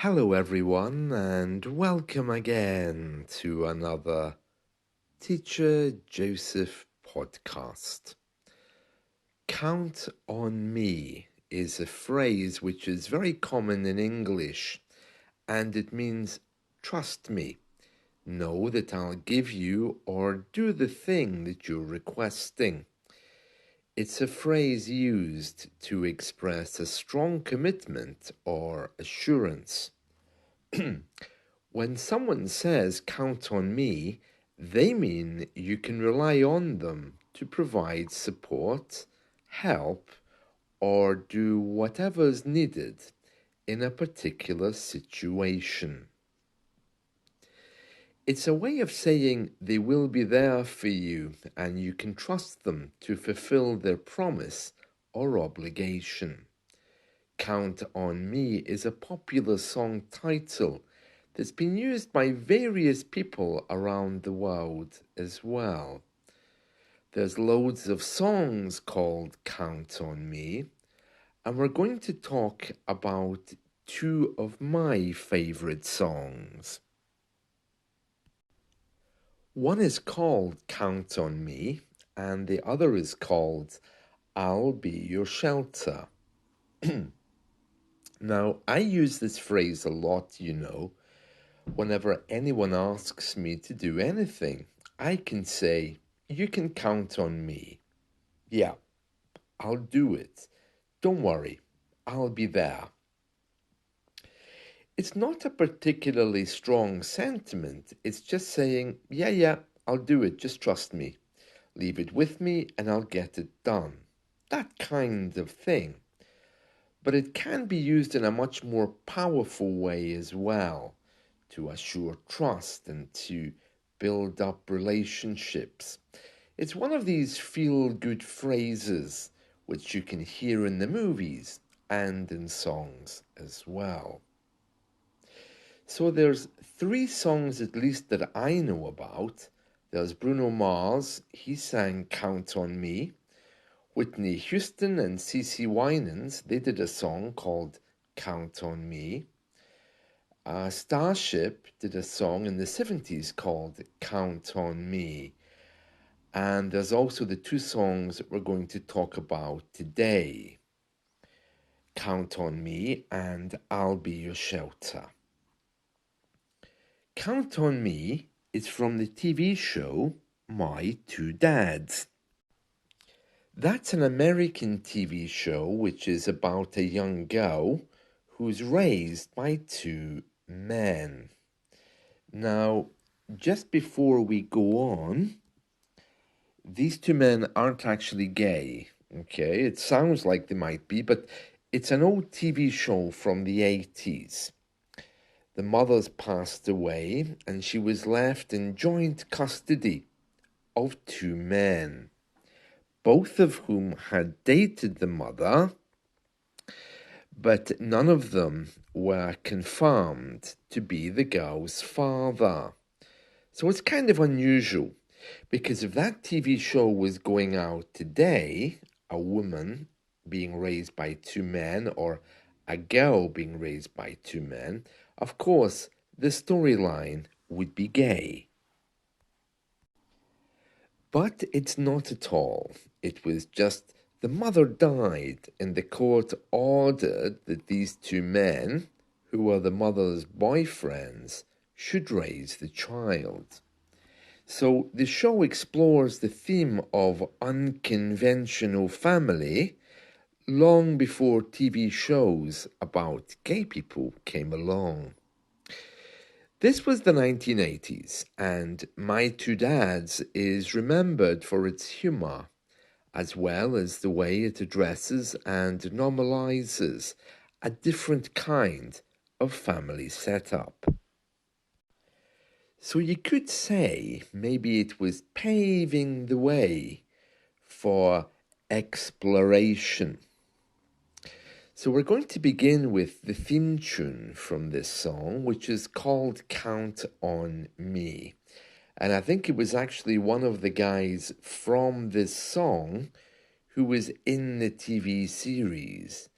Hello, everyone, and welcome again to another Teacher Joseph podcast. Count on me is a phrase which is very common in English, and it means trust me. Know that I'll give you or do the thing that you're requesting. It's a phrase used to express a strong commitment or assurance. When someone says count on me, they mean you can rely on them to provide support, help, or do whatever's needed in a particular situation. It's a way of saying they will be there for you and you can trust them to fulfill their promise or obligation. Count on Me is a popular song title that's been used by various people around the world as well. There's loads of songs called Count on Me, and we're going to talk about two of my favourite songs. One is called Count on Me, and the other is called I'll Be Your Shelter. Now, I use this phrase a lot, Whenever anyone asks me to do anything, I can say, you can count on me. Yeah, I'll do it. Don't worry, I'll be there. It's not a particularly strong sentiment. It's just saying, yeah, I'll do it. Just trust me. Leave it with me and I'll get it done. That kind of thing. But it can be used in a much more powerful way as well, to assure trust and to build up relationships. It's one of these feel-good phrases which you can hear in the movies and in songs as well. So there's three songs at least that I know about. There's Bruno Mars, he sang Count on Me. Whitney Houston and CeCe Winans, they did a song called Count on Me. Starship did a song in the 70s called Count on Me. And there's also the two songs that we're going to talk about today. Count on Me and I'll Be Your Shelter. Count on Me is from the TV show My Two Dads. That's an American TV show which is about a young girl who's raised by two men. Now, just before we go on, these two men aren't actually gay, okay? It sounds like they might be, but it's an old TV show from the 80s. The mother's passed away and she was left in joint custody of two men, both of whom had dated the mother, but none of them were confirmed to be the girl's father. So it's kind of unusual, because if that TV show was going out today, a woman being raised by two men or a girl being raised by two men, of course, the storyline would be gay. But it's not at all. It was just the mother died and the court ordered that these two men, who were the mother's boyfriends, should raise the child. So the show explores the theme of unconventional family long before TV shows about gay people came along. This was the 1980s, and My Two Dads is remembered for its humour, as well as the way it addresses and normalizes a different kind of family setup. So you could say maybe it was paving the way for exploration. So we're going to begin with the theme tune from this song, which is called Count on Me. And I think it was actually one of the guys from this song who was in the TV series.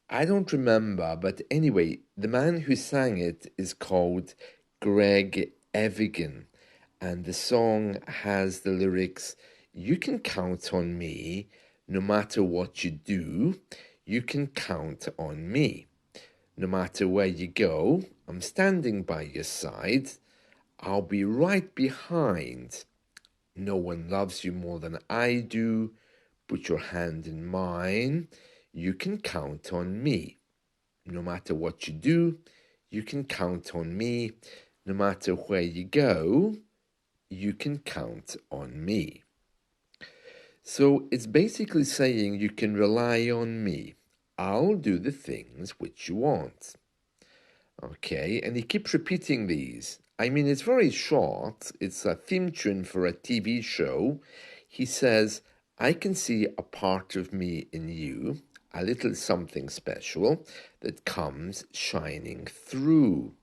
I don't remember, but anyway, the man who sang it is called Greg Evigan, and the song has the lyrics, "You can count on me, no matter what you do, you can count on me. No matter where you go, I'm standing by your side, I'll be right behind. No one loves you more than I do, put your hand in mine, you can count on me. No matter what you do, you can count on me. No matter where you go, you can count on me." So it's basically saying you can rely on me. I'll do the things which you want. Okay, and he keeps repeating these. I mean, it's very short. It's a theme tune for a TV show. He says, "I can see a part of me in you, a little something special that comes shining through."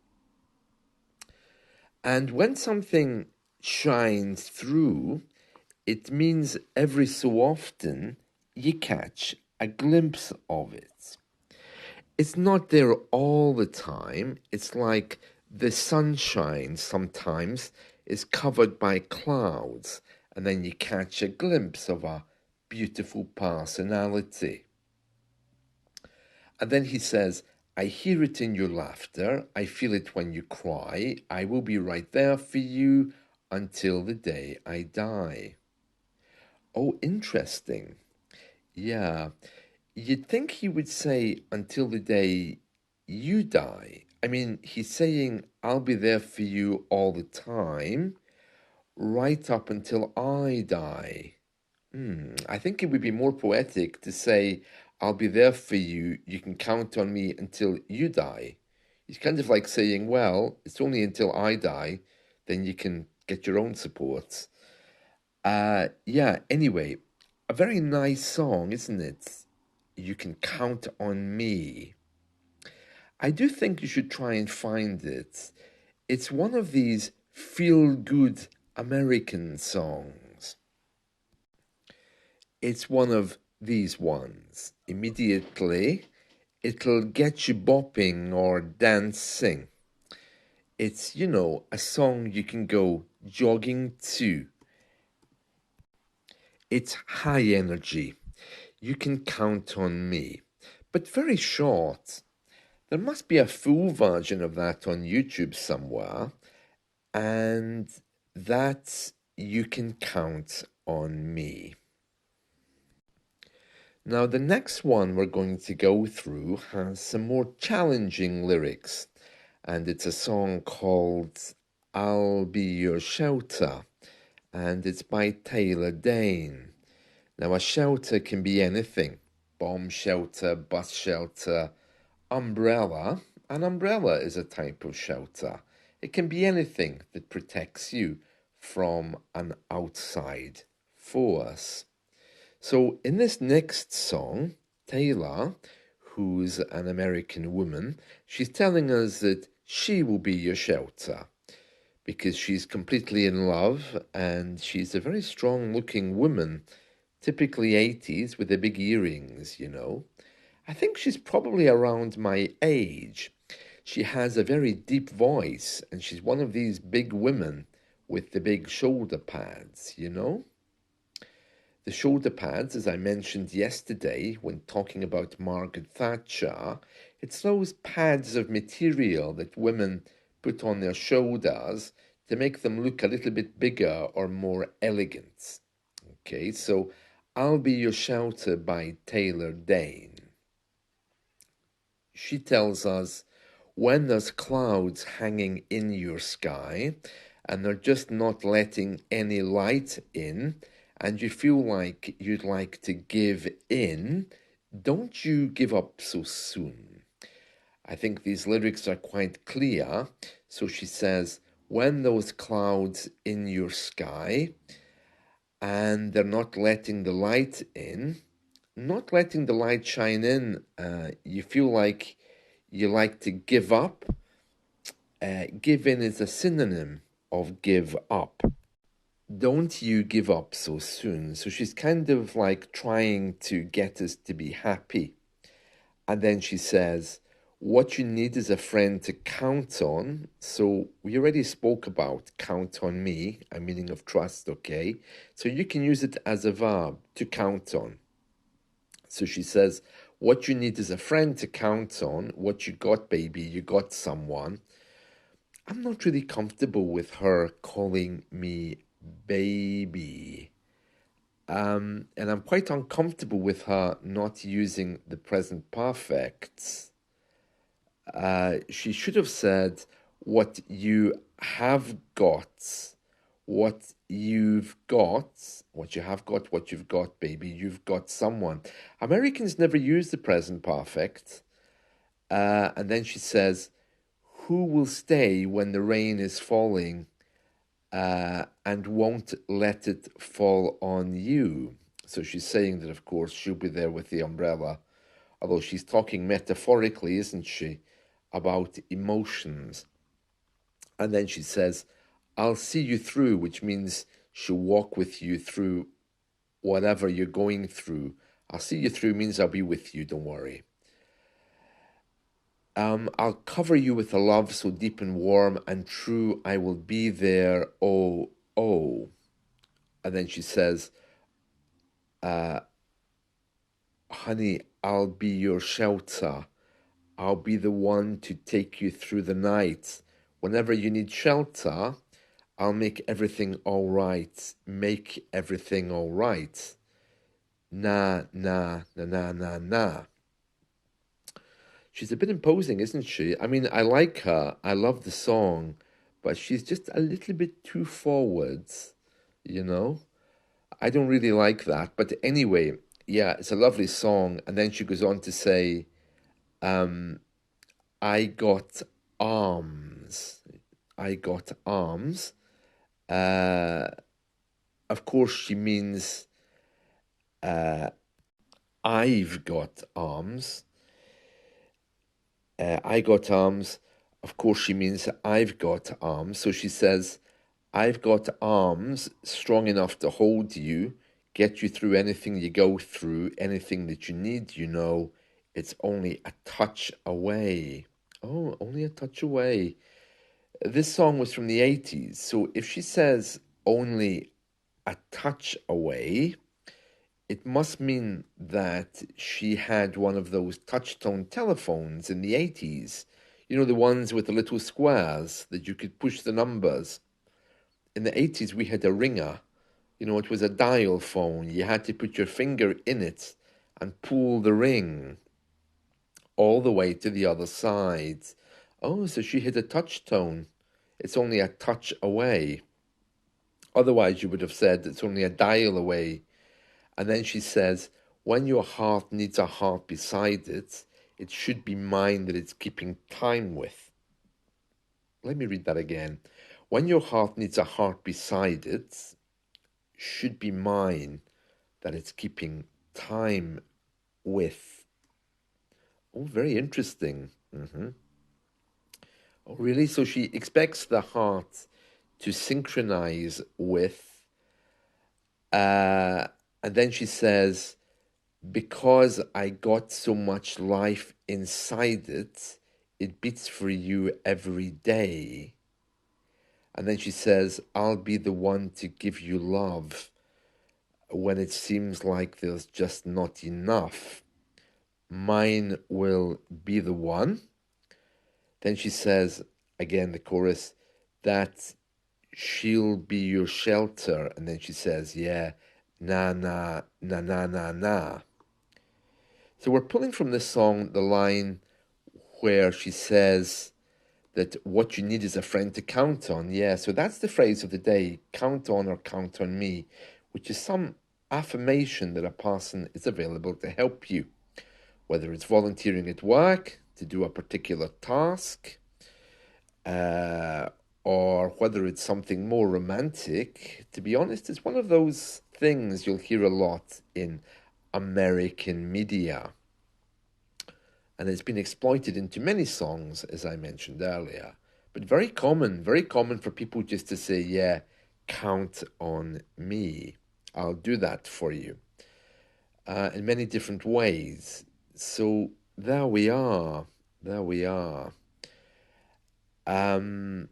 And when something shines through, it means every so often you catch a glimpse of it. It's not there all the time. It's like the sunshine sometimes is covered by clouds, and then you catch a glimpse of a beautiful personality. And then he says, "I hear it in your laughter. I feel it when you cry. I will be right there for you until the day I die." Oh, interesting. Yeah. You'd think he would say until the day you die. I mean, he's saying, "I'll be there for you all the time, right up until I die." I think it would be more poetic to say, "I'll be there for you, you can count on me until you die." It's kind of like saying, "Well, it's only until I die, then you can get your own support." Yeah, anyway, a very nice song, isn't it? "You can count on me." I do think you should try and find it. It's one of these feel-good American songs. It's one of these ones. Immediately, it'll get you bopping or dancing. It's, a song you can go jogging to. It's high energy. You can count on me. But very short. There must be a full version of that on YouTube somewhere, and that's "You Can Count on Me." Now, the next one we're going to go through has some more challenging lyrics, and it's a song called "I'll Be Your Shelter," and it's by Taylor Dane. Now, a shelter can be anything: bomb shelter, bus shelter, umbrella. An umbrella is a type of shelter. It can be anything that protects you from an outside force. So in this next song, Taylor, who's an American woman, she's telling us that she will be your shelter because she's completely in love and she's a very strong looking woman, typically 80s with the big earrings. I think she's probably around my age. She has a very deep voice, and she's one of these big women with the big shoulder pads. The shoulder pads, as I mentioned yesterday when talking about Margaret Thatcher, it's those pads of material that women put on their shoulders to make them look a little bit bigger or more elegant. Okay, so "I'll Be Your Shelter" by Taylor Dane. She tells us, when there's clouds hanging in your sky and they're just not letting any light in, and you feel like you'd like to give in, don't you give up so soon. I think these lyrics are quite clear. So she says, when those clouds in your sky and they're not letting the light in, not letting the light shine in, you feel like you like to give up. Give in is a synonym of give up. Don't you give up so soon. So she's kind of like trying to get us to be happy. And then she says, what you need is a friend to count on. So we already spoke about count on me, a meaning of trust, okay? So you can use it as a verb, to count on. So she says, what you need is a friend to count on. What you got, baby, you got someone. I'm not really comfortable with her calling me baby. And I'm quite uncomfortable with her not using the present perfect. She should have said, what you have got, what you've got, what you have got, what you've got, baby, you've got someone. Americans never use the present perfect. And then she says, who will stay when the rain is falling and won't let it fall on you? So she's saying that, of course, she'll be there with the umbrella, although she's talking metaphorically, isn't she, about emotions. And then she says, I'll see you through, which means she'll walk with you through whatever you're going through. I'll see you through means I'll be with you, don't worry. I'll cover you with a love so deep and warm and true. I will be there, oh, oh. And then she says, honey, I'll be your shelter. I'll be the one to take you through the night. Whenever you need shelter, I'll make everything all right. Make everything all right. Na, na, na, na, na, na. She's a bit imposing, isn't she? I mean, I like her. I love the song, but she's just a little bit too forward, you know? I don't really like that. But anyway, yeah, it's a lovely song. And then she goes on to say, I got arms. I got arms. Of course, she means I've got arms. I got arms. Of course, she means I've got arms. So she says, I've got arms strong enough to hold you, get you through anything you go through, anything that you need, you know. It's only a touch away. Oh, only a touch away. This song was from the 80s. So if she says only a touch away, it must mean that she had one of those touch-tone telephones in the 80s. You know, the ones with the little squares that you could push the numbers. In the 80s, we had a ringer. You know, it was a dial phone. You had to put your finger in it and pull the ring all the way to the other side. Oh, so she had a touch tone. It's only a touch away. Otherwise, you would have said it's only a dial away. And then she says, when your heart needs a heart beside it, it should be mine that it's keeping time with. Let me read that again. When your heart needs a heart beside it, should be mine that it's keeping time with. Oh, very interesting. Oh, really? So she expects the heart to synchronize with, and then she says, because I got so much life inside it, it beats for you every day. And then she says, I'll be the one to give you love when it seems like there's just not enough. Mine will be the one. Then she says, again, the chorus, that she'll be your shelter. And then she says, yeah, na, na, na, na, na, na. So we're pulling from this song the line where she says that what you need is a friend to count on. Yeah, so that's the phrase of the day, count on or count on me, which is some affirmation that a person is available to help you, whether it's volunteering at work to do a particular task, or whether it's something more romantic. To be honest, it's one of those things you'll hear a lot in American media. And it's been exploited into many songs, as I mentioned earlier. But very common for people just to say, yeah, count on me. I'll do that for you. In many different ways. So There we are. There we are. Um,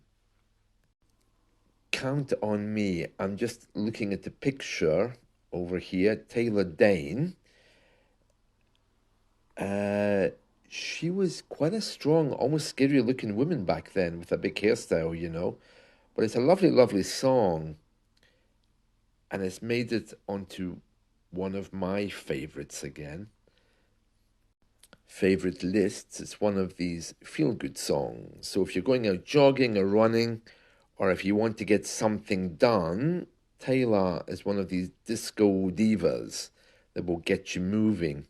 Count on Me. I'm just looking at the picture over here. Taylor Dane. Uh, she was quite a strong, almost scary looking woman back then with a big hairstyle, you know. But it's a lovely, lovely song, and it's made it onto one of my favorites again. Favorite lists. It's one of these feel good songs. So if you're going out jogging or running, or if you want to get something done, Taylor is one of these disco divas that will get you moving.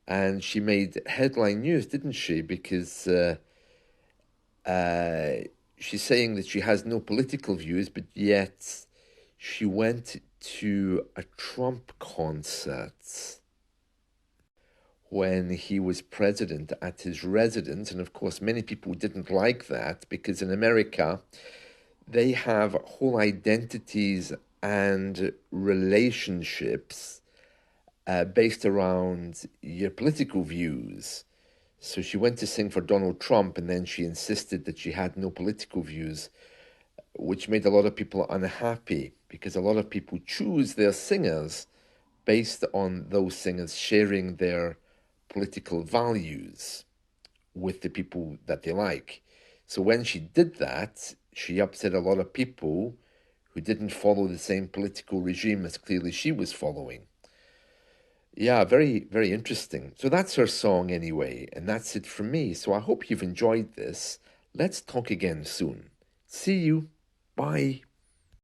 And she made headline news, didn't she? Because uh, she's saying that she has no political views, but yet she went to a Trump concert when he was president at his residence. And of course, many people didn't like that because in America, they have whole identities and relationships based around your political views. So she went to sing for Donald Trump and then she insisted that she had no political views, which made a lot of people unhappy because a lot of people choose their singers based on those singers sharing their political values with the people that they like. So when she did that, she upset a lot of people who didn't follow the same political regime as clearly she was following. Yeah, very, very interesting. So that's her song anyway, and that's it from me. So I hope you've enjoyed this. Let's talk again soon. See you. Bye.